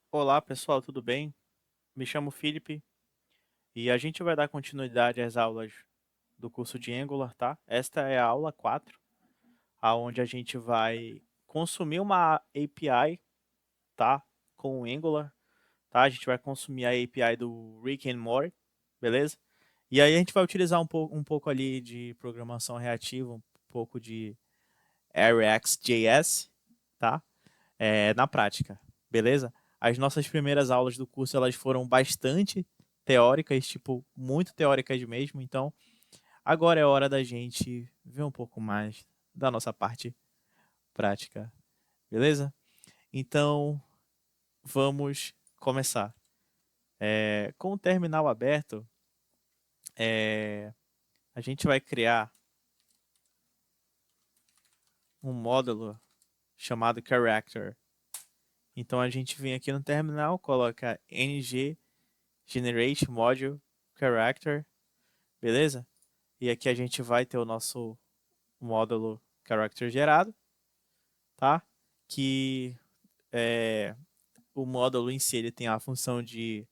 Olá pessoal, tudo bem? Me chamo Felipe e a gente vai dar continuidade às aulas do curso de Angular, tá? Esta é a aula 4, aonde a gente vai consumir uma API, tá? Com o Angular, tá? A gente vai consumir a API do Rick and Morty, beleza? E aí a gente vai utilizar um pouco ali de programação reativa, um pouco de RxJS, tá? Na prática, beleza? As nossas primeiras aulas do curso elas foram bastante teóricas, tipo, muito teóricas mesmo, então agora é hora da gente ver um pouco mais da nossa parte prática, beleza? Então vamos começar. Com o terminal aberto, é, a gente vai criar um módulo chamado character. Então a gente vem aqui no terminal, coloca ng generate module character, beleza? E aqui a gente vai ter o nosso módulo character gerado, tá? Que o módulo em si ele tem a função de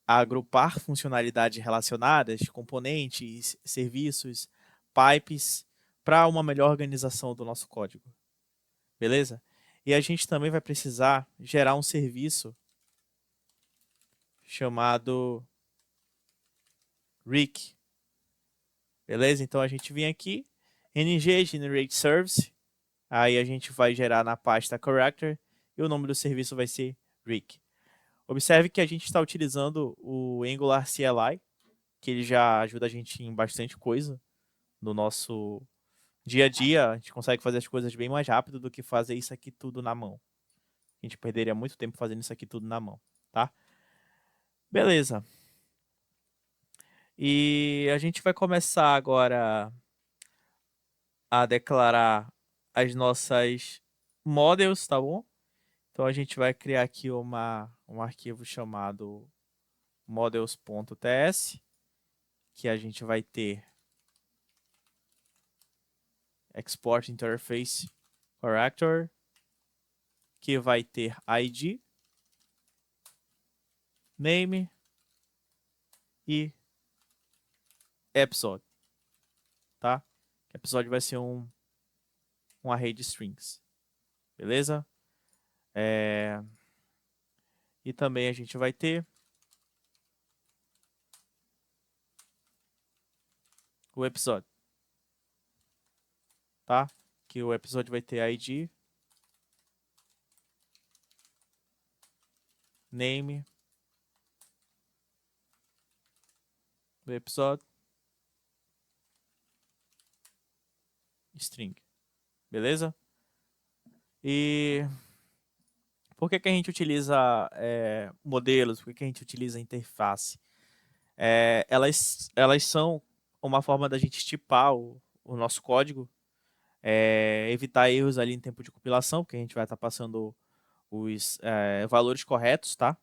agrupar funcionalidades relacionadas, componentes, serviços, pipes, para uma melhor organização do nosso código, beleza? E a gente também vai precisar gerar um serviço chamado Rick, beleza? Então a gente vem aqui, ng generate service. Aí a gente vai gerar na pasta character e o nome do serviço vai ser Rick. Observe que a gente está utilizando o Angular CLI, que ele já ajuda a gente em bastante coisa no nosso dia a dia. A gente consegue fazer as coisas bem mais rápido do que fazer isso aqui tudo na mão. A gente perderia muito tempo fazendo isso aqui tudo na mão, tá? Beleza. E a gente vai começar agora a declarar as nossas models, tá bom? Então a gente vai criar aqui um arquivo chamado models.ts, que a gente vai ter export interface character, que vai ter ID, name e episode, tá? Episode vai ser um array de strings, beleza? É... E também a gente vai ter o episódio, tá? Que o episódio vai ter ID, name do episódio, string, beleza? E por que a gente utiliza modelos? Por que a gente utiliza interface? Elas são uma forma da gente tipar o nosso código, evitar erros ali em tempo de compilação, porque a gente vai estar passando os valores corretos, tá?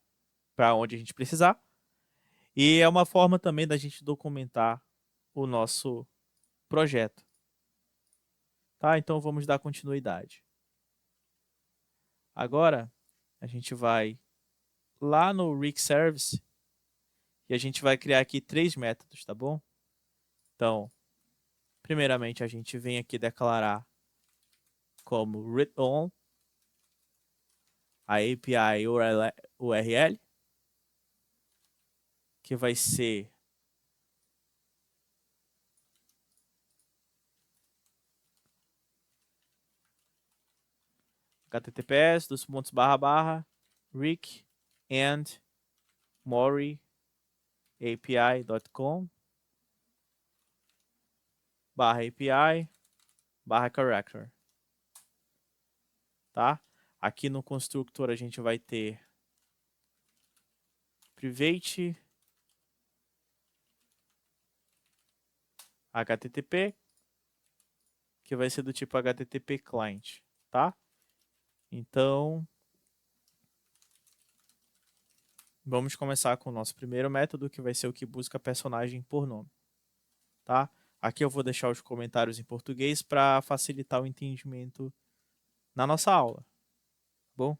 Para onde a gente precisar. E é uma forma também da gente documentar o nosso projeto, tá? Então vamos dar continuidade. Agora a gente vai lá no Rick Service e a gente vai criar aqui 3 métodos, tá bom? Então, primeiramente a gente vem aqui declarar como readOn a API URL, que vai ser https://rick and mori api.com /api /character, tá? Aqui no constructor a gente vai ter private http, que vai ser do tipo http client, tá? Então, vamos começar com o nosso primeiro método, que vai ser o que busca personagem por nome, tá? Aqui eu vou deixar os comentários em português para facilitar o entendimento na nossa aula, tá bom?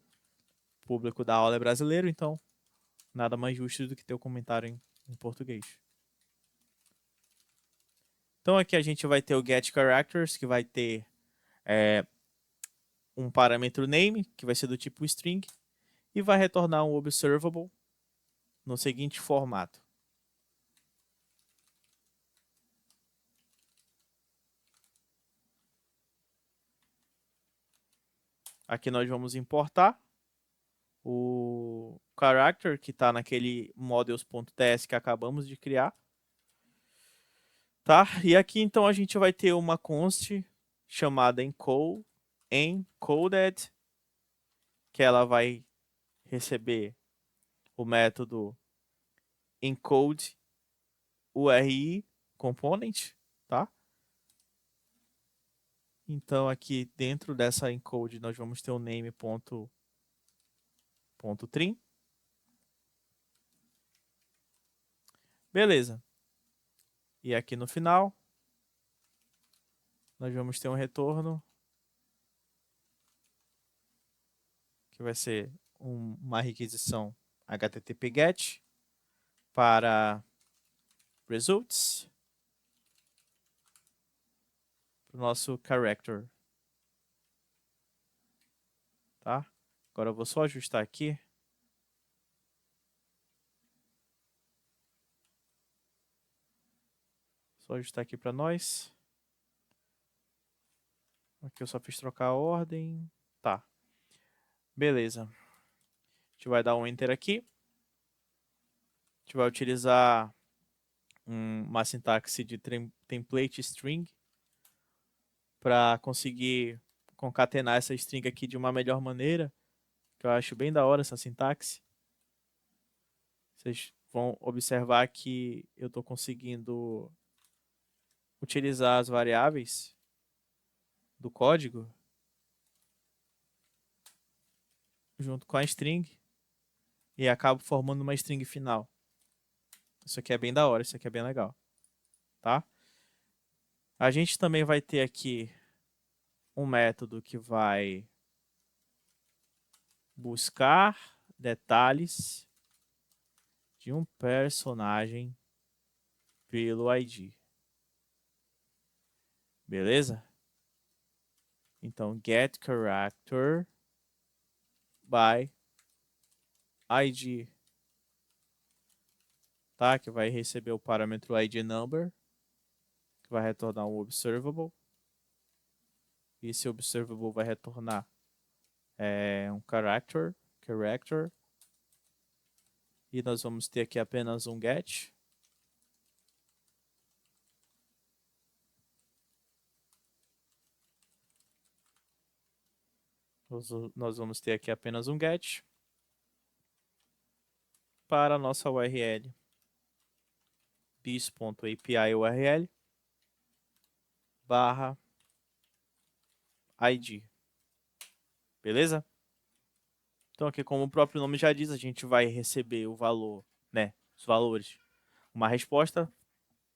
público da aula é brasileiro, então nada mais justo do que ter o comentário em português. Então aqui a gente vai ter o get characters, que vai ter um parâmetro name, que vai ser do tipo string, e vai retornar um observable no seguinte formato. Aqui nós vamos importar o character que está naquele models.ts que acabamos de criar. Tá? E aqui então a gente vai ter uma const chamada encoded, que ela vai receber o método encode URI component, tá? Então aqui dentro dessa encode nós vamos ter o name.trim. Beleza. E aqui no final nós vamos ter um retorno que vai ser uma requisição HTTP GET para results, para o nosso character. Tá? Agora eu vou só ajustar aqui. Só ajustar aqui para nós. Aqui eu só fiz trocar a ordem. Tá. Beleza. A gente vai dar um enter aqui. A gente vai utilizar uma sintaxe de template string para conseguir concatenar essa string aqui de uma melhor maneira, que eu acho bem da hora essa sintaxe. Vocês vão observar que eu estou conseguindo utilizar as variáveis do código junto com a string e acabo formando uma string final. Isso aqui é bem da hora, isso aqui é bem legal, tá? A gente também vai ter aqui um método que vai buscar detalhes de um personagem pelo ID. Beleza? Então, get character by ID. Tá? Que vai receber o parâmetro ID number, que vai retornar um observable. E esse observable vai retornar um character. E nós vamos ter aqui apenas um get. Nós vamos ter aqui apenas um get para a nossa URL. bis.api URL barra ID. Beleza? Então aqui, como o próprio nome já diz, a gente vai receber o valor, né? Os valores. Uma resposta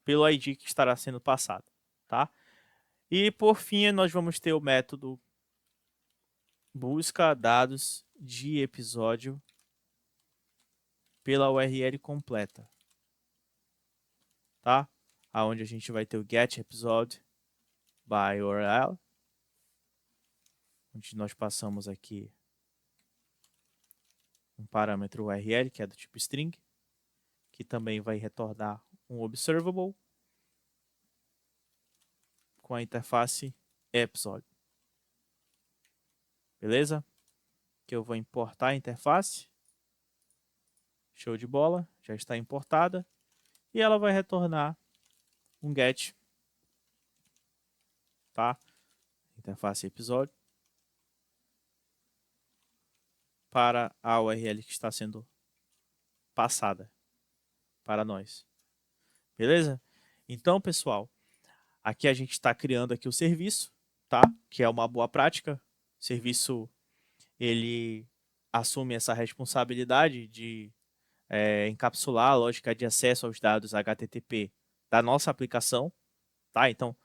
pelo ID que estará sendo passado, tá? E por fim, nós vamos ter o método busca dados de episódio pela URL completa, tá? Aonde a gente vai ter o get episode by URL, onde nós passamos aqui um parâmetro URL, que é do tipo string, que também vai retornar um observable com a interface episode. Beleza? Que eu vou importar a interface. Show de bola, já está importada. E ela vai retornar um get, tá? Interface episódio para a URL que está sendo passada para nós. Beleza? Então, pessoal, aqui a gente está criando aqui o serviço, tá? Que é uma boa prática. O serviço, ele assume essa responsabilidade de encapsular a lógica de acesso aos dados HTTP da nossa aplicação, tá? Então,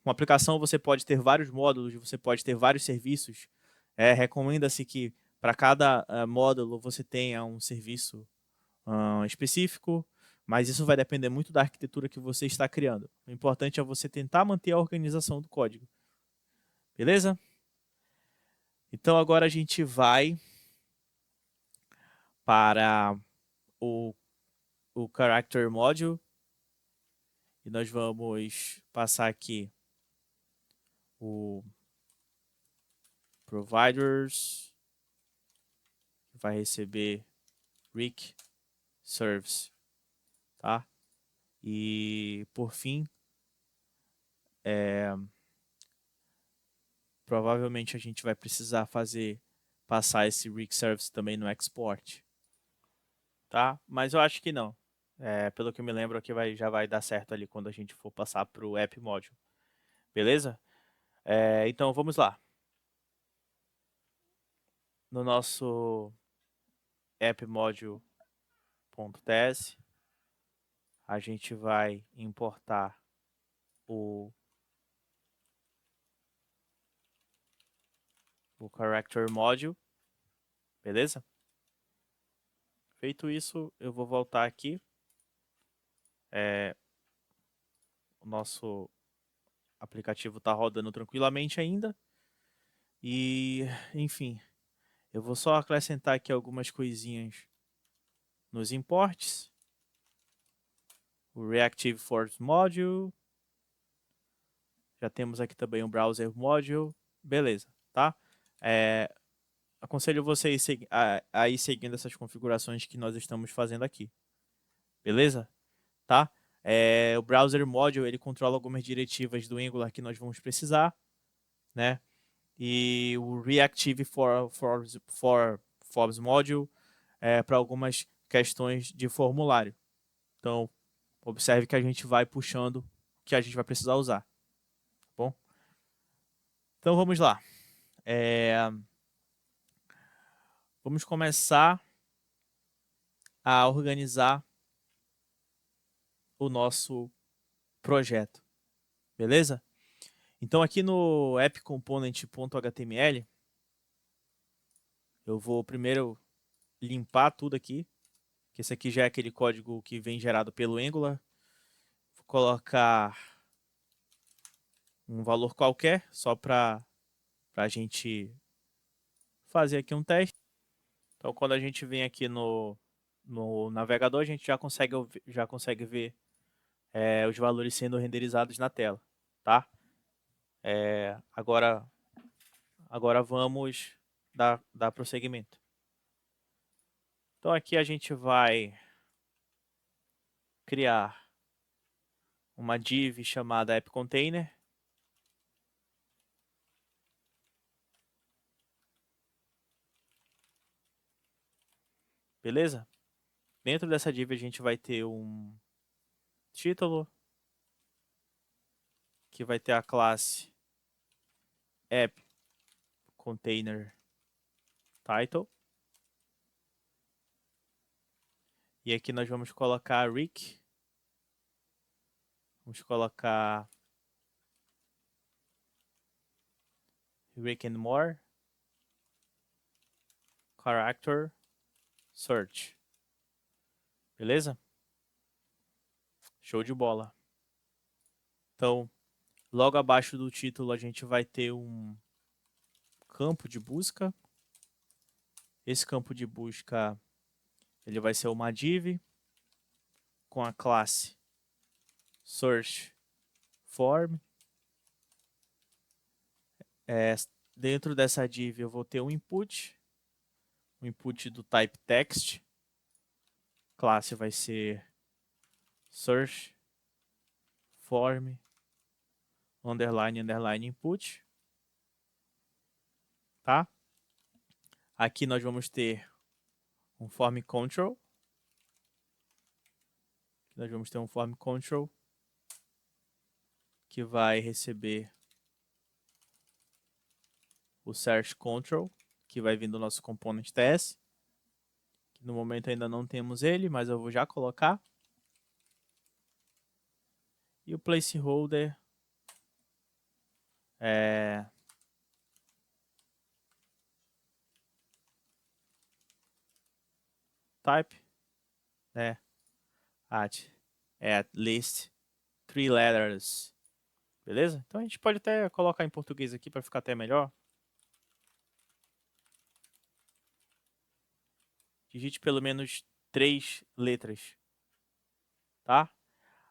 uma aplicação você pode ter vários módulos, você pode ter vários serviços. Recomenda-se que para cada módulo você tenha um serviço específico, mas isso vai depender muito da arquitetura que você está criando. O importante é você tentar manter a organização do código. Beleza? Então agora a gente vai para o Character Module e nós vamos passar aqui o Providers, que vai receber Rick Service, tá? E por fim, provavelmente a gente vai precisar passar esse Rick Service também no export, tá? Mas eu acho que não. Pelo que eu me lembro aqui já vai dar certo ali quando a gente for passar para o App Module. Beleza? Então vamos lá. No nosso App Module.ts, a gente vai importar o Character Module. Beleza? Feito isso, eu vou voltar aqui. O nosso aplicativo está rodando tranquilamente ainda. E, enfim, eu vou só acrescentar aqui algumas coisinhas nos imports. O Reactive Force Module. Já temos aqui também o Browser Module. Beleza, tá? Aconselho você a ir seguindo essas configurações que nós estamos fazendo aqui. Beleza? Tá? O Browser Module, ele controla algumas diretivas do Angular que nós vamos precisar, né? E o Reactive Forms Module para algumas questões de formulário. Então, observe que a gente vai puxando o que a gente vai precisar usar. Tá bom? Então, vamos lá. Vamos começar a organizar o nosso projeto. Beleza? Então, aqui no appcomponent.html, eu vou primeiro limpar tudo aqui, que esse aqui já é aquele código que vem gerado pelo Angular. Vou colocar um valor qualquer, só para a gente fazer aqui um teste. Então, quando a gente vem aqui no navegador, a gente já consegue ver os valores sendo renderizados na tela, tá? Agora vamos dar prosseguimento. Então, aqui a gente vai criar uma div chamada AppContainer. Beleza? Dentro dessa div a gente vai ter um título, que vai ter a classe AppContainerTitle. E aqui nós vamos colocar Rick. Vamos colocar Rick and More. Character Search. Beleza? Show de bola. Então, logo abaixo do título a gente vai ter um campo de busca. Esse campo de busca ele vai ser uma div com a classe Search Form. Dentro dessa div eu vou ter um input do type text. Classe vai ser Search Form _ input, tá? Aqui nós vamos ter um form control. Nós vamos ter um form control que vai receber o search control, que vai vir do nosso component TS. Que no momento ainda não temos ele, mas eu vou já colocar. E o placeholder type, né? At least 3 letters. Beleza? Então a gente pode até colocar em português aqui para ficar até melhor. Digite pelo menos 3 letras, tá?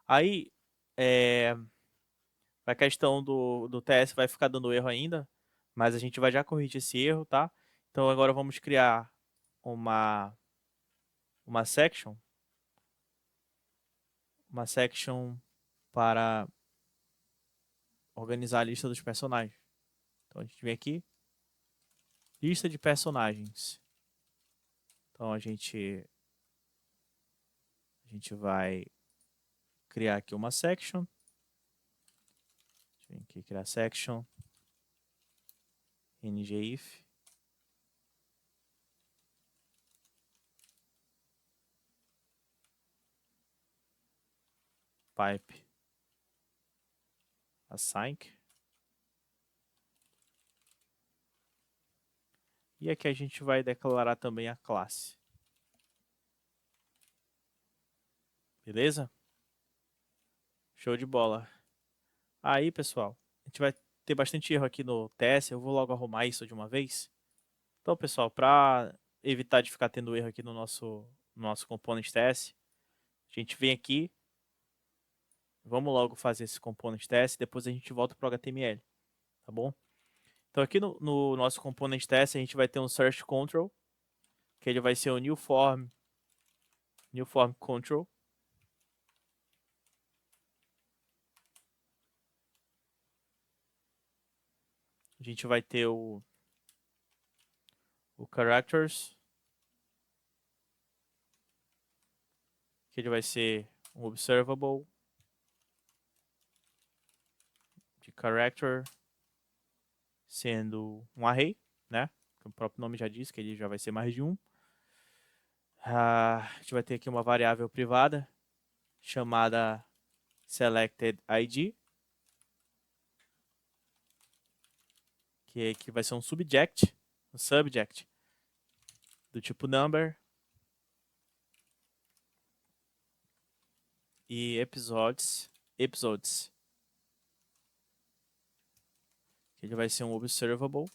Aí, a questão do TS vai ficar dando erro ainda, mas a gente vai já corrigir esse erro, tá? Então agora vamos criar uma section, para organizar a lista dos personagens. Então a gente vem aqui, lista de personagens. Então a gente vai criar aqui uma section. Vem aqui criar section, ngIf, pipe async. E aqui a gente vai declarar também a classe. Beleza? Show de bola. Aí, pessoal, a gente vai ter bastante erro aqui no TS. Eu vou logo arrumar isso de uma vez. Então, pessoal, para evitar de ficar tendo erro aqui no nosso component TS, a gente vem aqui. Vamos logo fazer esse component TS. Depois a gente volta para o HTML. Tá bom? Então, aqui no nosso component TS, a gente vai ter um search control, que ele vai ser o new form control. A gente vai ter o characters, que ele vai ser um observable de character, sendo um array, né? O próprio nome já diz que ele já vai ser mais de um. A gente vai ter aqui uma variável privada chamada selectedID, que vai ser um subject do tipo number, e episodes, que ele vai ser um observable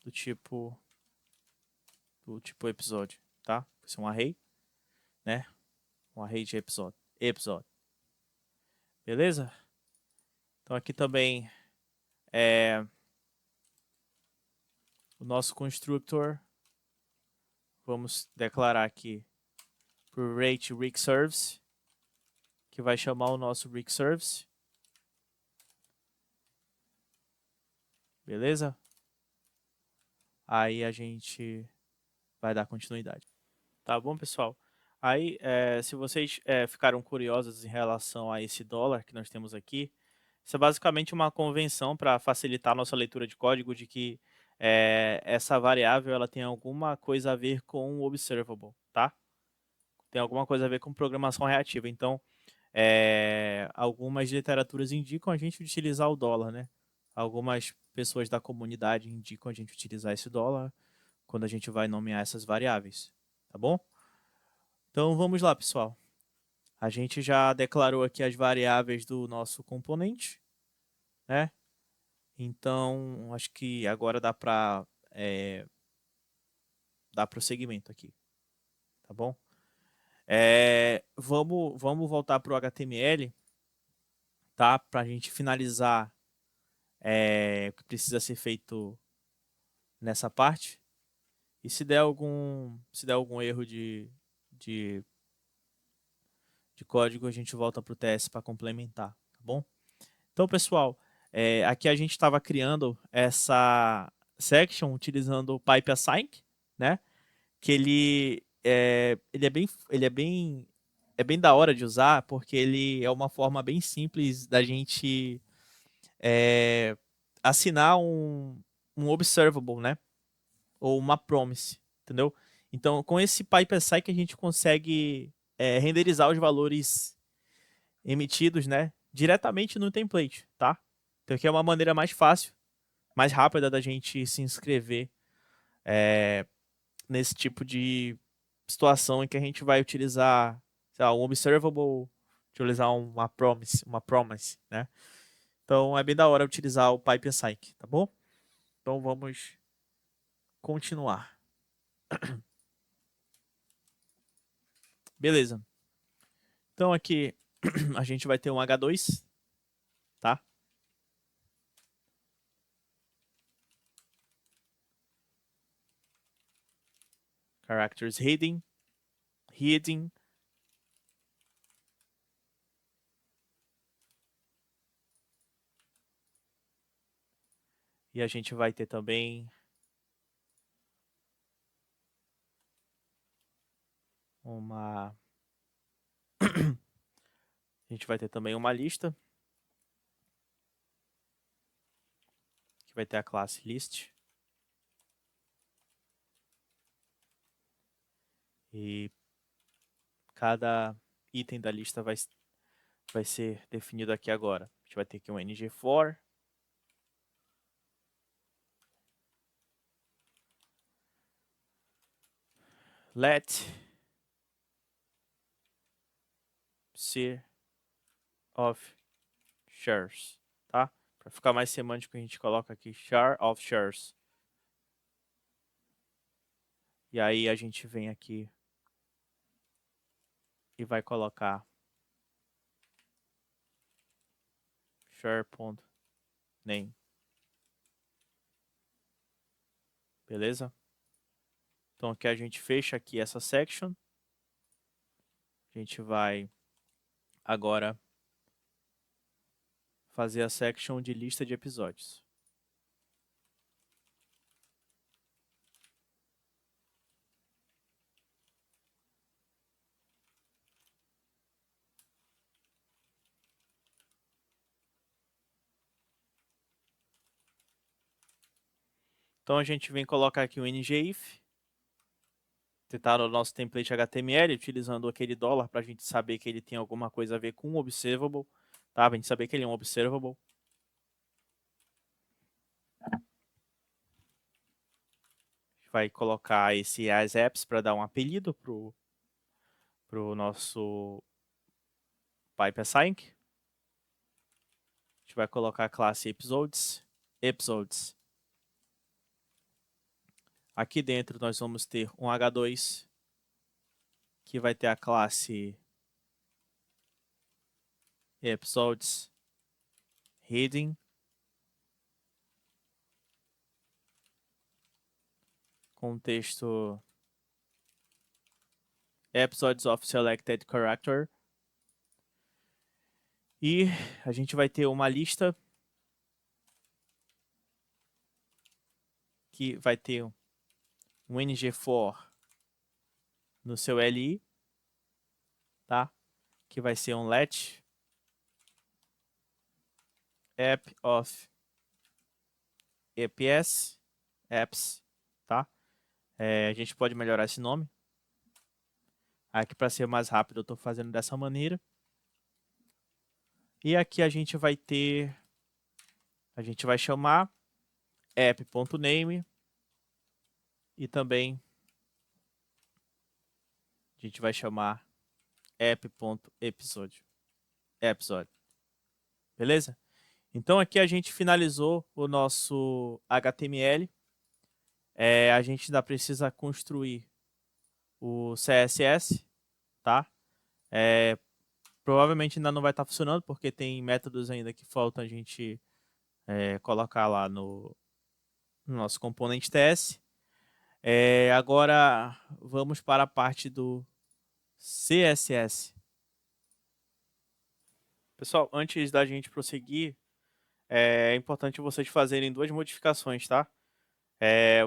do tipo episódio, tá? Vai ser um array, né? Um array de episódio. Beleza? Então aqui também o nosso constructor, vamos declarar aqui por rate Rick Service, que vai chamar o nosso Rick Service. Beleza? Aí a gente vai dar continuidade. Tá bom, pessoal? Aí, se vocês ficaram curiosos em relação a esse dólar que nós temos aqui, isso é basicamente uma convenção para facilitar a nossa leitura de código de que essa variável ela tem alguma coisa a ver com o observable, tá? Tem alguma coisa a ver com programação reativa. Então, algumas literaturas indicam a gente utilizar o dólar, né? Algumas pessoas da comunidade indicam a gente utilizar esse dólar quando a gente vai nomear essas variáveis, tá bom? Então vamos lá, pessoal. A gente já declarou aqui as variáveis do nosso componente, né? Então acho que agora dá para dar prosseguimento aqui, tá bom? Vamos voltar para o HTML, tá? Para a gente finalizar o que precisa ser feito nessa parte. E se der algum erro de código, a gente volta para o TS para complementar, tá bom? Então, pessoal, aqui a gente estava criando essa section utilizando o pipe async, né? Que ele é bem da hora de usar, porque ele é uma forma bem simples da gente assinar um observable, né? Ou uma promise, entendeu? Então, com esse pipe async a gente consegue renderizar os valores emitidos, né, diretamente no template, tá? Então aqui é uma maneira mais fácil, mais rápida da gente se inscrever nesse tipo de situação em que a gente vai utilizar, sei lá, um observable, utilizar uma promise, né? Então é bem da hora utilizar o PyPSync, tá bom? Então vamos continuar. Beleza. Então aqui a gente vai ter um H2, tá? Characters hidden. E a gente vai ter também uma a gente vai ter também uma lista que vai ter a classe list. E cada item da lista vai ser definido aqui agora. A gente vai ter aqui um ng_for let share of shares, tá? Para ficar mais semântico, a gente coloca aqui share of shares. E aí a gente vem aqui e vai colocar share.name. Beleza? Então aqui a gente fecha aqui essa section. A gente vai agora fazer a section de lista de episódios. Então a gente vem colocar aqui o ngIf, tentar no nosso template HTML, utilizando aquele dólar para a gente saber que ele tem alguma coisa a ver com o observable, tá? Pra gente saber que ele é um observable. A gente vai colocar esse asApps para dar um apelido pro nosso PyPSync. A gente vai colocar a classe episodes. Aqui dentro nós vamos ter um H2 que vai ter a classe episodes heading. Contexto episodes of selected character. E a gente vai ter uma lista que vai ter um ng_for no seu LI, tá? Que vai ser um let app of apps, tá? A gente pode melhorar esse nome. Aqui para ser mais rápido eu estou fazendo dessa maneira. E aqui a gente vai chamar app.name e também a gente vai chamar app.episode. Beleza? Então aqui a gente finalizou o nosso HTML. A gente ainda precisa construir o CSS, tá? Provavelmente ainda não vai estar funcionando porque tem métodos ainda que faltam a gente colocar lá no nosso componente TS. Agora vamos para a parte do CSS. Pessoal, antes da gente prosseguir, é importante vocês fazerem duas modificações, tá?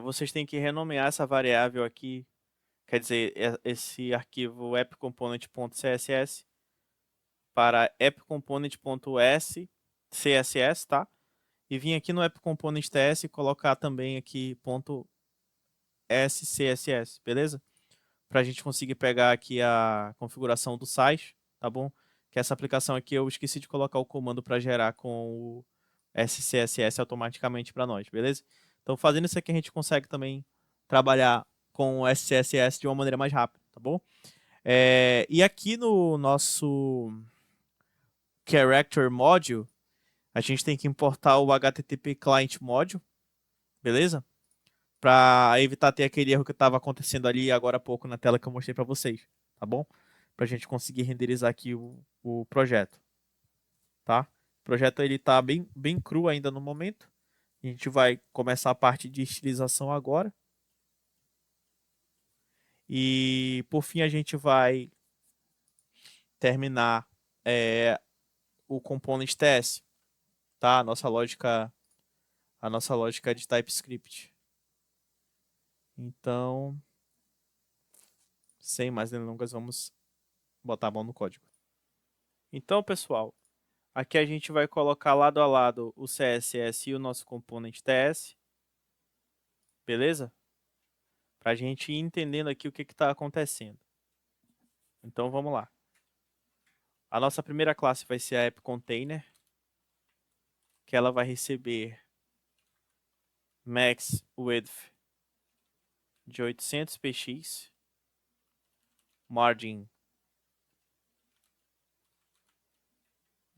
Vocês têm que renomear essa variável aqui, quer dizer, esse arquivo appcomponent.css para appcomponent.scss, tá? E vir aqui no appcomponent.ts e colocar também aqui .scss, beleza? Para a gente conseguir pegar aqui a configuração do site, tá bom? Que essa aplicação aqui eu esqueci de colocar o comando para gerar com o SCSS automaticamente para nós, beleza? Então fazendo isso aqui a gente consegue também trabalhar com o SCSS de uma maneira mais rápida, tá bom? E aqui no nosso Character Module, a gente tem que importar o HTTP Client Module, beleza? Para evitar ter aquele erro que estava acontecendo ali agora há pouco na tela que eu mostrei para vocês, tá bom? Para a gente conseguir renderizar aqui o projeto, tá? O projeto ele tá bem cru ainda no momento. A gente vai começar a parte de estilização agora. E por fim a gente vai terminar o component TS, tá? A nossa lógica de TypeScript. Então, sem mais delongas, vamos botar a mão no código. Então, pessoal, aqui a gente vai colocar lado a lado o CSS e o nosso component TS, beleza? Para a gente ir entendendo aqui o que está acontecendo. Então, vamos lá. A nossa primeira classe vai ser a App Container, que ela vai receber max width de 800 px, margin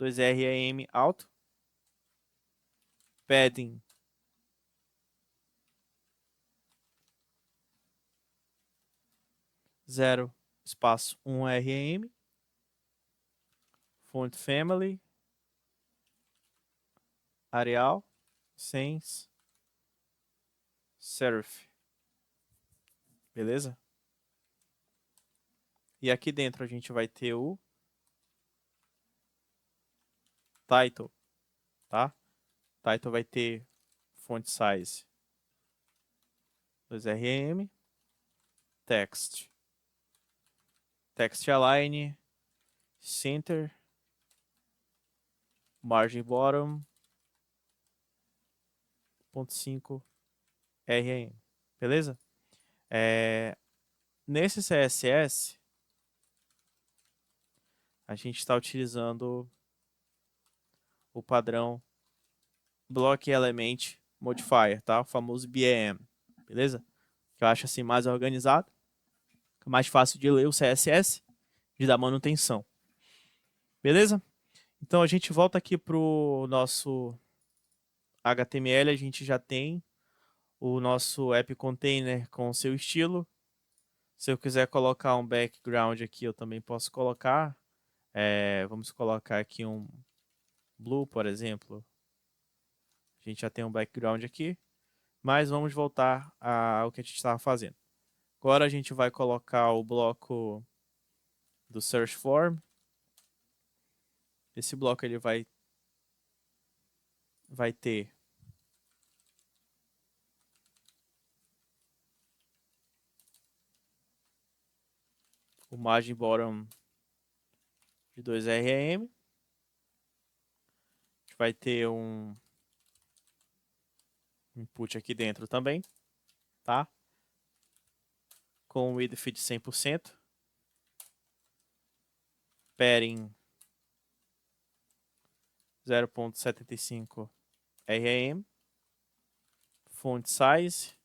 2rem alto, padding 0 espaço 1rem, font family, Arial, sans, serif, beleza? E aqui dentro a gente vai ter o title, tá? Title vai ter font size 2rem, text align, center, margin bottom, 0.5 rem, beleza? Nesse CSS a gente está utilizando o padrão Block Element Modifier, tá? O famoso BEM, beleza? Que eu acho assim mais organizado, mais fácil de ler o CSS, de dar manutenção. Beleza? Então a gente volta aqui pro nosso HTML, a gente já tem o nosso app container com o seu estilo. Se eu quiser colocar um background aqui, eu também posso colocar. Vamos colocar aqui um blue, por exemplo. A gente já tem um background aqui, mas vamos voltar ao que a gente estava fazendo. Agora a gente vai colocar o bloco do search form. Esse bloco ele vai ter o margin bottom de 2rem. A gente vai ter um input aqui dentro também, tá? Com width de 100%. Padding 0.75 rem. Font size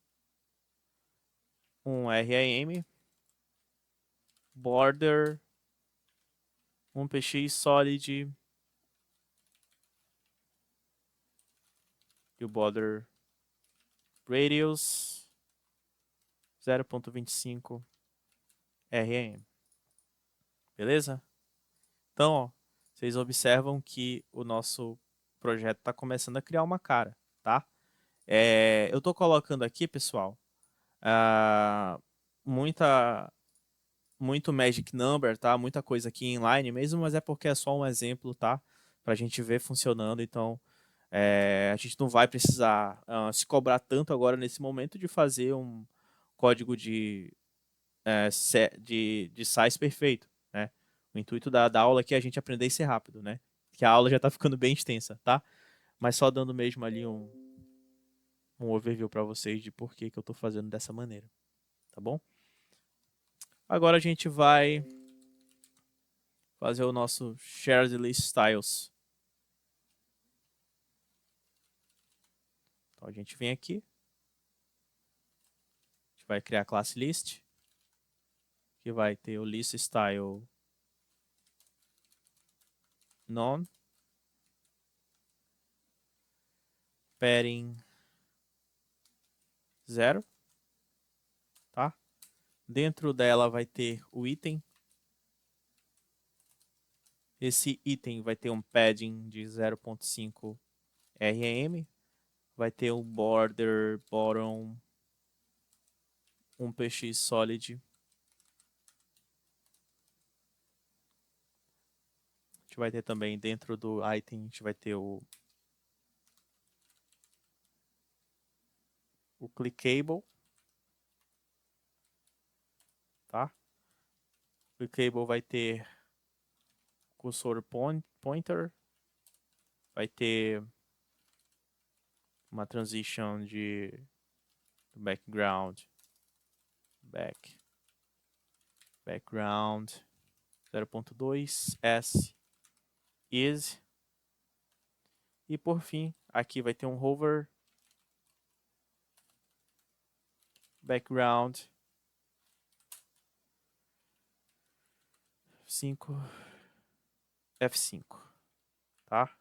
1 rem. Border 1 px solid. E o border radius 0.25 rem. Beleza? Então, ó, vocês observam que o nosso projeto está começando a criar uma cara, tá? Eu estou colocando aqui, pessoal, muito magic number, tá? Muita coisa aqui inline mesmo, mas é porque é só um exemplo, tá? Pra gente ver funcionando, então a gente não vai precisar se cobrar tanto agora nesse momento de fazer um código de size perfeito, né? O intuito da aula aqui é a gente aprender a ser rápido, né? Que a aula já tá ficando bem extensa, tá? Mas só dando mesmo ali um overview para vocês de por que eu tô fazendo dessa maneira, tá bom? Agora a gente vai fazer o nosso Shared List Styles. Então a gente vem aqui, a gente vai criar a classe list, que vai ter o list style none, padding 0, tá? Dentro dela vai ter o item. Esse item vai ter um padding de 0.5 rm, vai ter um border bottom, um px solid. A gente vai ter também dentro do item, a gente vai ter o clickable, tá? O clickable vai ter cursor pointer, vai ter uma transition de background, background 0.2 s is, e por fim aqui vai ter um hover background 5 F5, tá?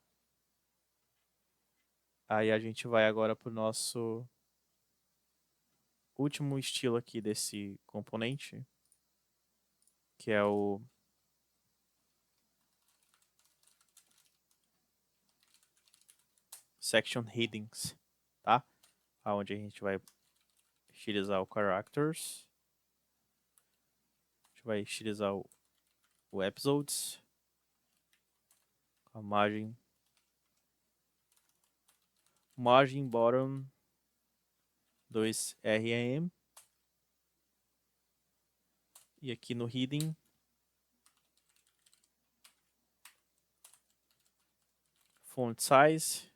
Aí a gente vai agora para o nosso último estilo aqui desse componente, que é o section headings, tá? Onde a gente vai estilizar o characters, a gente vai estilizar o episodes, a margem bottom 2 rem, e aqui no heading font size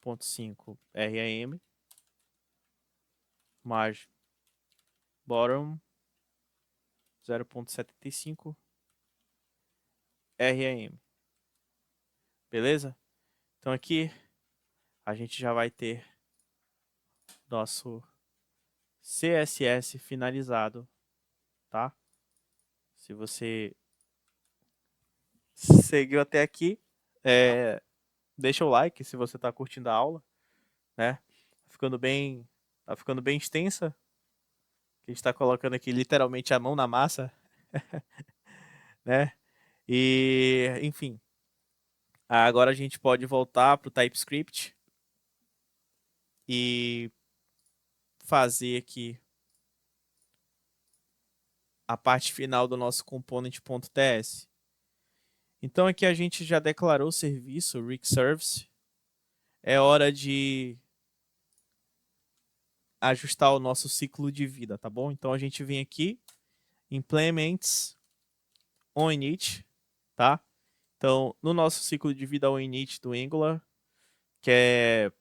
0.5 rem, margem bottom 0.75 rem. Beleza? Então aqui a gente já vai ter nosso CSS finalizado, tá? Se você seguiu até aqui, deixa o like se você está curtindo a aula, né? Tá ficando bem extensa. A gente está colocando aqui literalmente a mão na massa, né? E, enfim, agora a gente pode voltar para o TypeScript e fazer aqui a parte final do nosso component.ts. Então aqui a gente já declarou o serviço, o Rick Service. É hora de ajustar o nosso ciclo de vida, tá bom? Então a gente vem aqui, implements onInit, tá? Então no nosso ciclo de vida onInit do Angular, que é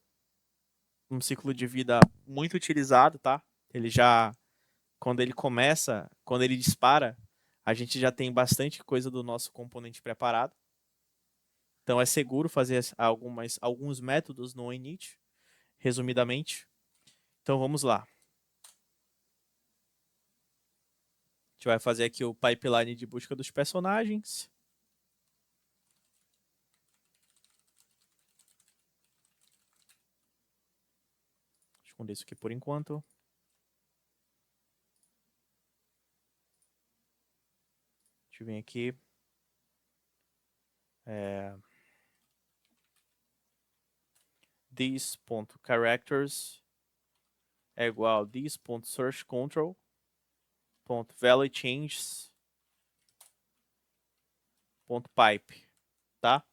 um ciclo de vida muito utilizado, tá? Ele já, quando ele dispara, a gente já tem bastante coisa do nosso componente preparado. Então é seguro fazer alguns métodos no onInit, resumidamente. Então vamos lá. A gente vai fazer aqui o pipeline de busca dos personagens. Vou esconder isso aqui por enquanto. A gente vem aqui. This.characters é igual a this.searchControl.valueChanges.pipe, tá?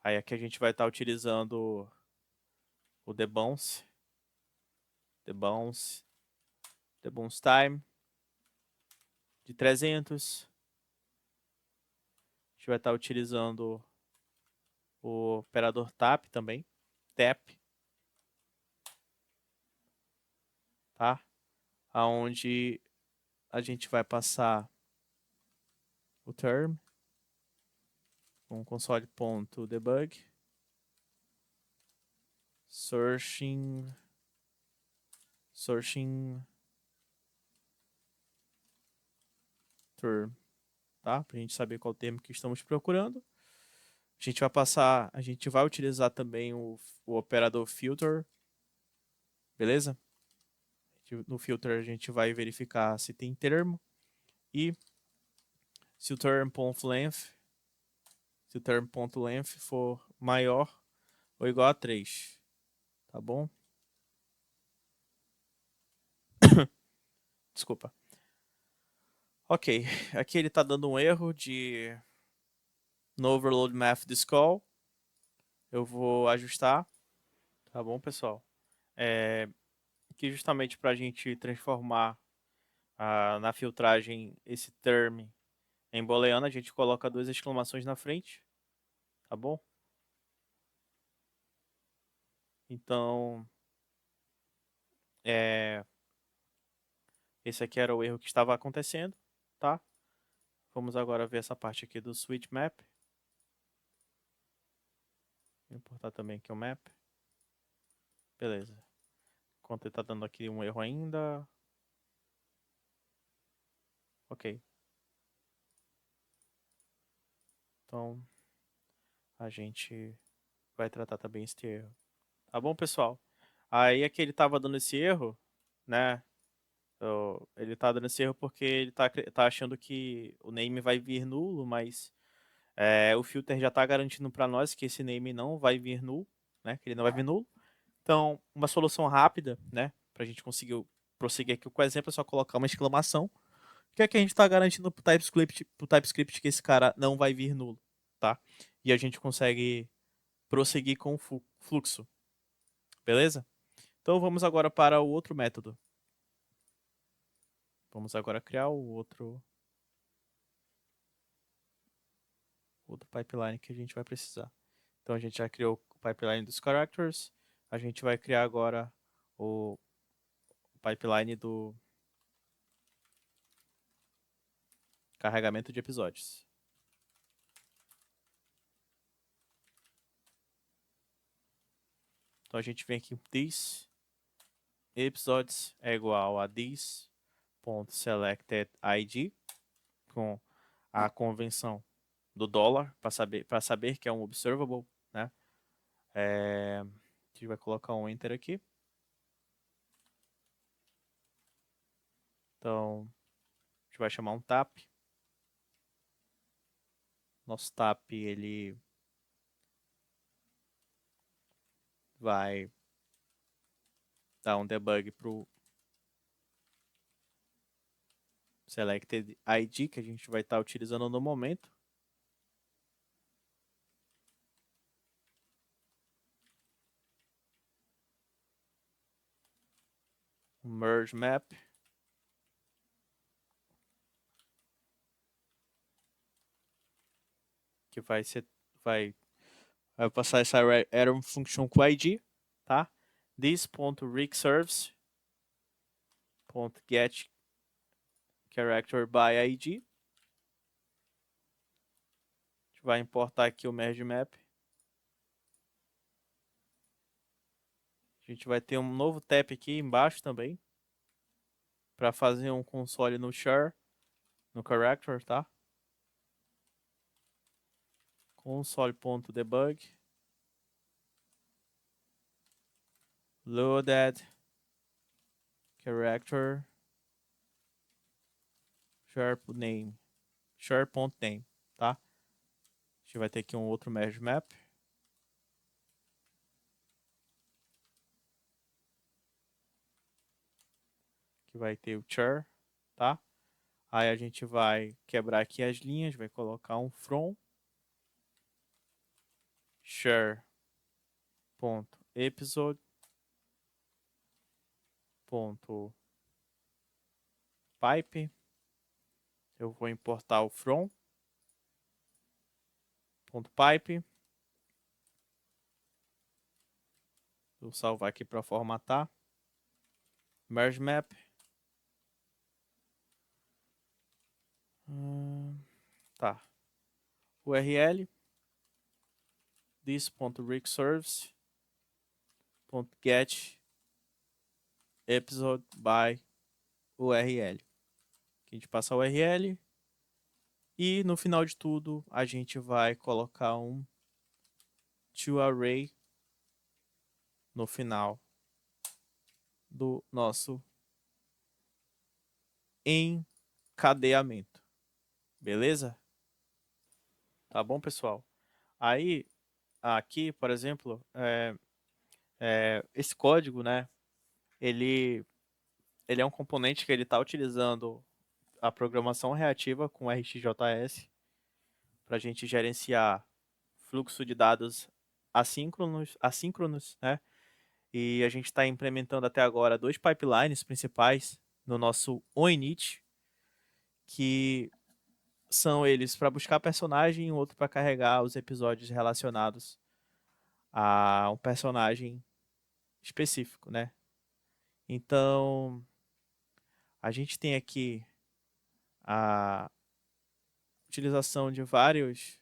Aí aqui a gente vai estar utilizando o debounce time de 300. A gente vai estar utilizando o operador tap também, tap, tá? Aonde a gente vai passar o term com console.debug searching term, tá? Pra gente saber qual termo que estamos procurando. A gente vai utilizar também o operador filter, beleza? No filter a gente vai verificar se tem termo e se o term.length for maior ou igual a 3, tá bom? Desculpa. Ok, aqui ele está dando um erro de no overload math this call. Eu vou ajustar, tá bom, pessoal? Aqui justamente para a gente transformar na filtragem esse term em booleano, a gente coloca 2 exclamações na frente, tá bom? Então, esse aqui era o erro que estava acontecendo, tá? Vamos agora ver essa parte aqui do switch map. Vou importar também aqui o map. Beleza. Enquanto ele está dando aqui um erro ainda. Ok. Então, a gente vai tratar também esse erro. Tá bom, pessoal? Aí aqui ele estava dando esse erro, né? Ele tá dando esse erro porque ele tá achando que o name vai vir nulo, mas o filter já está garantindo para nós que esse name não vai vir nulo, né? Que ele não vai vir nulo. Então, uma solução rápida, né? Para a gente conseguir prosseguir aqui com o exemplo, é só colocar uma exclamação. Que é que a gente está garantindo pro TypeScript que esse cara não vai vir nulo, tá? E a gente consegue prosseguir com o fluxo, beleza? Então vamos agora para o outro método. Vamos agora criar o outro pipeline que a gente vai precisar. Então a gente já criou o pipeline dos characters. A gente vai criar agora o pipeline do carregamento de episódios. Então a gente vem aqui, this episodes é igual a this.selectedID com a convenção do dólar para saber que é um observable, né? A gente vai colocar um enter aqui. Então a gente vai chamar um tap. Nosso tap ele vai dar um debug pro selected ID que a gente vai estar utilizando no momento. Merge map. Que vai passar essa error function com ID, tá? This.RigService.get character by ID. A gente vai importar aqui o merge map. A gente vai ter um novo tab aqui embaixo também para fazer um console no char, no character, tá? Console.debug loaded character char.name, tá? A gente vai ter aqui um outro merge map. Que vai ter o char, tá? Aí a gente vai quebrar aqui as linhas, vai colocar um from share.episode.pipe. Eu vou importar o from.pipe. Vou salvar aqui para formatar. Merge map. Tá. URL this.rigservice index.get episode by URL. Aqui a gente passa a URL e no final de tudo a gente vai colocar um toArray no final do nosso encadeamento. Beleza? Tá bom, pessoal? Aí, aqui, por exemplo, esse código, né? Ele é um componente que ele está utilizando a programação reativa com RxJS para a gente gerenciar fluxo de dados assíncronos, né? E a gente está implementando até agora 2 pipelines principais no nosso OINIT, que são eles para buscar personagem e outro para carregar os episódios relacionados a um personagem específico, né? Então, a gente tem aqui a utilização de vários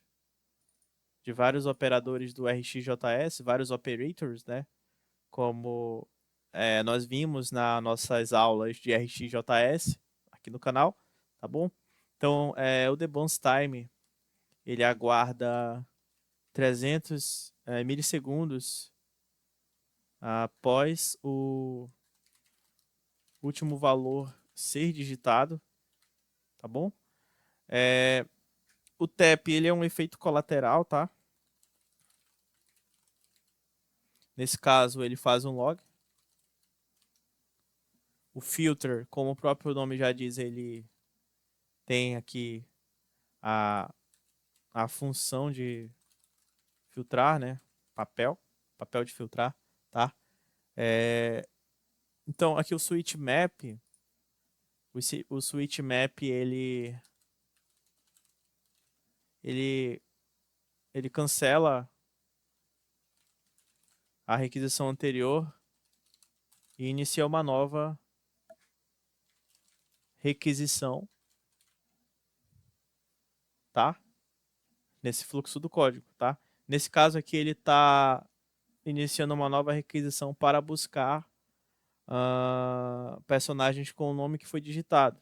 operadores do RxJS, vários operators, né? Como nós vimos nas nossas aulas de RxJS aqui no canal, tá bom? Então, o debounce time, ele aguarda 300 milissegundos após o último valor ser digitado, tá bom? O tap, ele é um efeito colateral, tá? Nesse caso, ele faz um log. O filter, como o próprio nome já diz, ele tem aqui a função de filtrar, né? Papel de filtrar, tá? Então, aqui o switch map, o switch map, ele cancela a requisição anterior e inicia uma nova requisição, tá? Nesse fluxo do código, tá? Nesse caso aqui, ele está iniciando uma nova requisição para buscar personagens com o nome que foi digitado.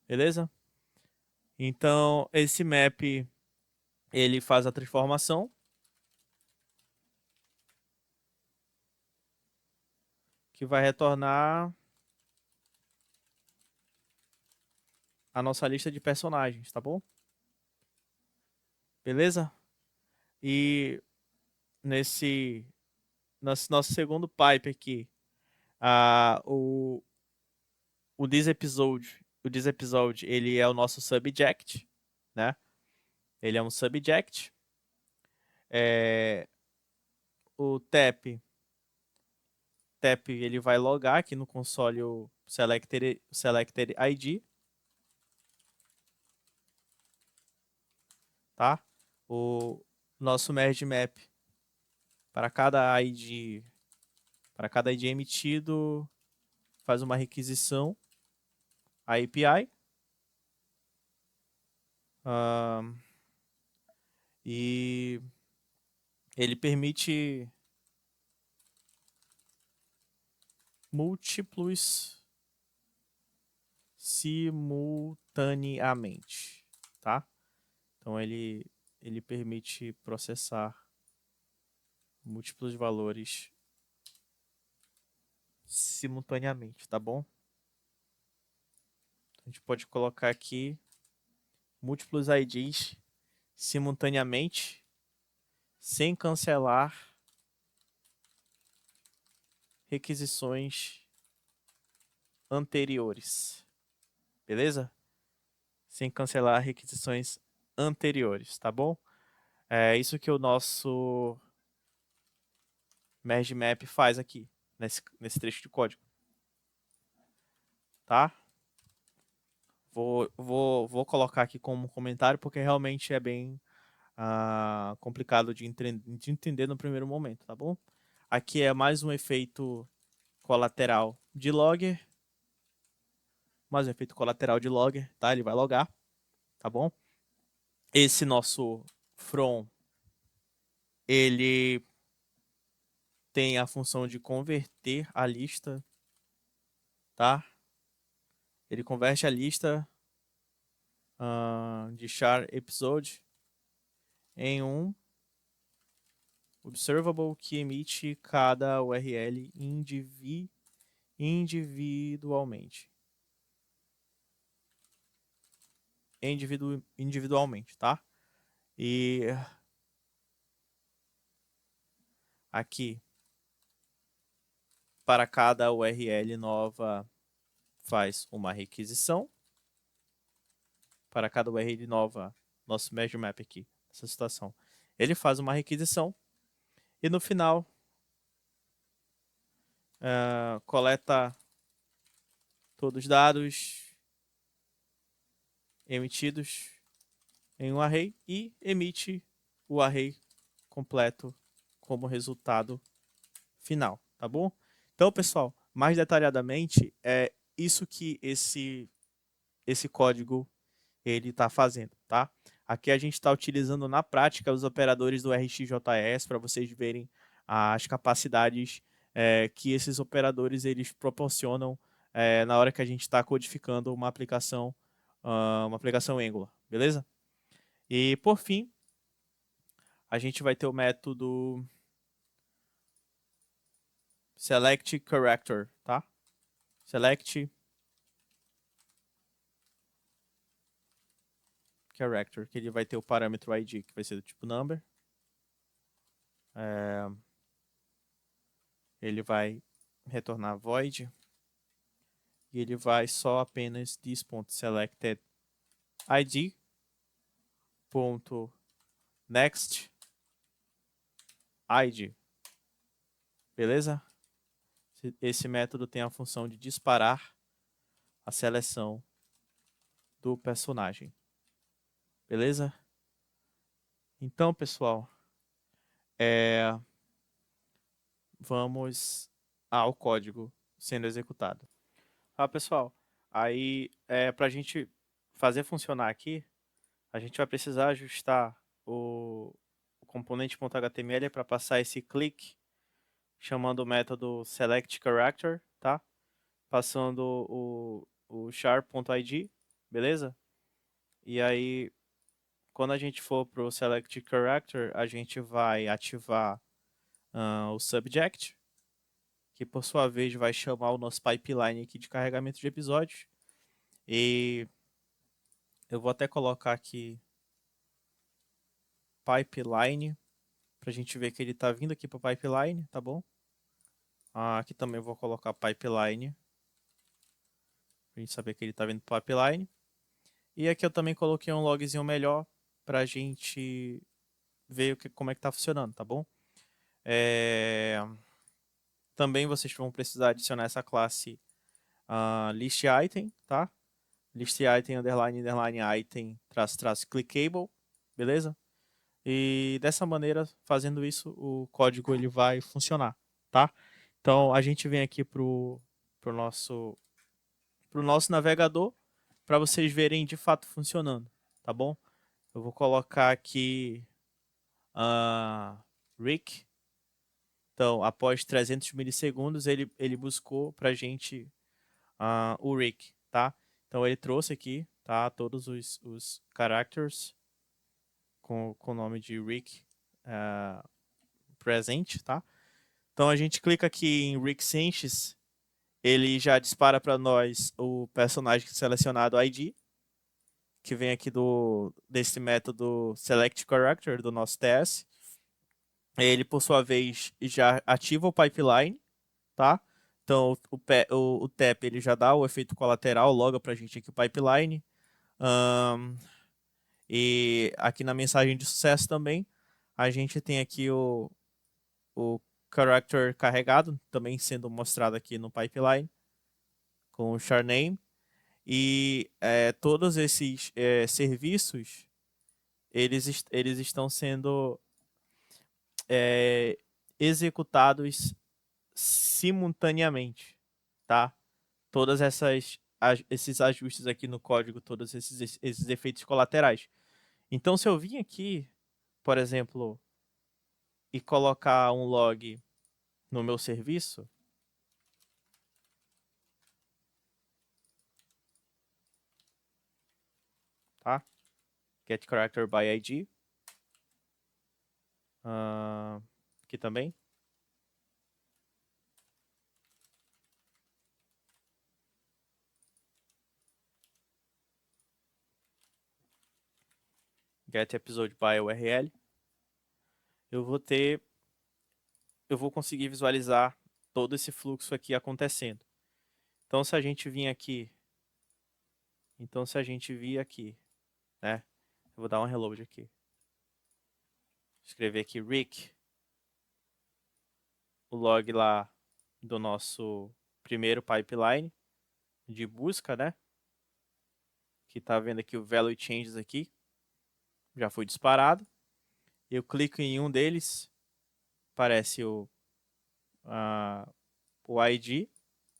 Beleza? Então, esse map, ele faz a transformação, que vai retornar a nossa lista de personagens, tá bom? Beleza? E nesse nosso segundo pipe aqui, o this episode, ele é o nosso subject, né? Ele é um subject. O tap, ele vai logar aqui no console o selected ID, tá? O nosso merge map, para cada ID emitido, faz uma requisição a API. E ele permite múltiplos simultaneamente, tá? Então ele permite processar múltiplos valores simultaneamente, tá bom? A gente pode colocar aqui múltiplos IDs simultaneamente, sem cancelar requisições anteriores. Beleza? Sem cancelar requisições anteriores, tá bom? É isso que o nosso merge map faz aqui, nesse trecho de código. Tá? Vou colocar aqui como comentário, porque realmente é bem complicado de entender no primeiro momento, tá bom? Aqui é mais um efeito colateral de logger. Mais um efeito colateral de logger, tá? Ele vai logar, tá bom? Esse nosso from ele tem a função de converter a lista, tá? Ele converte a lista de char episode em um observable que emite cada URL individualmente. Individualmente, tá? E aqui, para cada URL nova, faz uma requisição. Para cada URL nova, nosso measure map aqui, essa situação, ele faz uma requisição e no final coleta todos os dados emitidos em um array e emite o array completo como resultado final, tá bom? Então, pessoal, mais detalhadamente, é isso que esse código ele está fazendo, tá? Aqui a gente está utilizando na prática os operadores do RxJS para vocês verem as capacidades que esses operadores eles proporcionam na hora que a gente está codificando uma aplicação Angular, beleza? E por fim, a gente vai ter o método select character, tá? Select character, que ele vai ter o parâmetro ID, que vai ser do tipo number. Ele vai retornar void e ele vai só apenas this.selected id next id, beleza? Esse método tem a função de disparar a seleção do personagem, beleza? Então, pessoal, vamos ao código sendo executado. Tá, pessoal? Aí, para a gente fazer funcionar aqui, a gente vai precisar ajustar o componente.html para passar esse click, chamando o método selectCharacter, tá? Passando o char.id, beleza? E aí, quando a gente for para o selectCharacter, a gente vai ativar o subject, que por sua vez vai chamar o nosso pipeline aqui de carregamento de episódios. E eu vou até colocar aqui pipeline, pra gente ver que ele tá vindo aqui para pipeline, tá bom? Aqui também eu vou colocar pipeline, pra gente saber que ele tá vindo pro pipeline. E aqui eu também coloquei um logzinho melhor pra gente ver como é que tá funcionando, tá bom? Também vocês vão precisar adicionar essa classe list item, tá? List item underline item traço clickable, beleza? E dessa maneira, fazendo isso, o código ele vai funcionar, tá? Então a gente vem aqui pro nosso navegador para vocês verem de fato funcionando, tá bom? Eu vou colocar aqui Rick. Então, após 300 milissegundos, ele buscou para a gente o Rick, tá? Então ele trouxe aqui, tá? Todos os characters com o nome de Rick presente, tá? Então a gente clica aqui em Rick Sanchez, ele já dispara para nós o personagem selecionado ID, que vem aqui desse método select character do nosso TS. Ele, por sua vez, já ativa o pipeline, tá? Então o TAP ele já dá o efeito colateral, logo para a gente aqui o pipeline. E aqui na mensagem de sucesso também, a gente tem aqui o character carregado, também sendo mostrado aqui no pipeline, com o char name. E todos esses serviços, eles estão sendo executados simultaneamente, tá? Todas esses ajustes aqui no código, todos esses efeitos colaterais. Então, se eu vim aqui, por exemplo, e colocar um log no meu serviço, tá? Get character by ID. Aqui também. Get episode by URL. Eu vou conseguir visualizar todo esse fluxo aqui acontecendo. Então, se a gente vir aqui, né? Eu vou dar um reload aqui. Escrever aqui Rick, o log lá do nosso primeiro pipeline de busca, né? Que tá vendo aqui o value changes aqui. Já foi disparado. Eu clico em um deles, aparece o ID,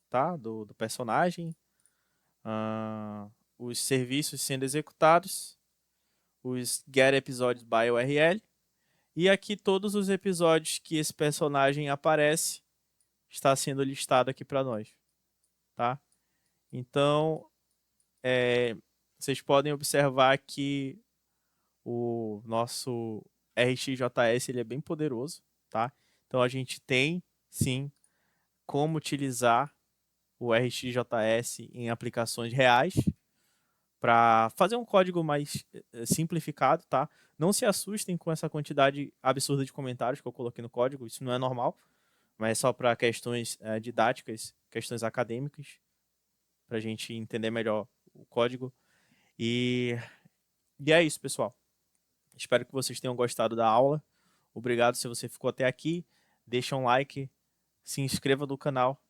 tá? Do personagem. Os serviços sendo executados. Os get episodes by URL. E aqui todos os episódios que esse personagem aparece está sendo listado aqui para nós, tá? Então, vocês podem observar que o nosso RxJS ele é bem poderoso, tá? Então a gente tem, sim, como utilizar o RxJS em aplicações reais para fazer um código mais simplificado, tá? Não se assustem com essa quantidade absurda de comentários que eu coloquei no código, isso não é normal, mas é só para questões didáticas, questões acadêmicas, para a gente entender melhor o código. E é isso, pessoal. Espero que vocês tenham gostado da aula. Obrigado se você ficou até aqui. Deixa um like, se inscreva no canal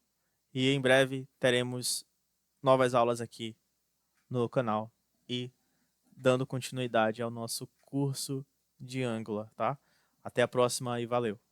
e em breve teremos novas aulas aqui no canal e dando continuidade ao nosso curso de Angular, tá? Até a próxima e valeu!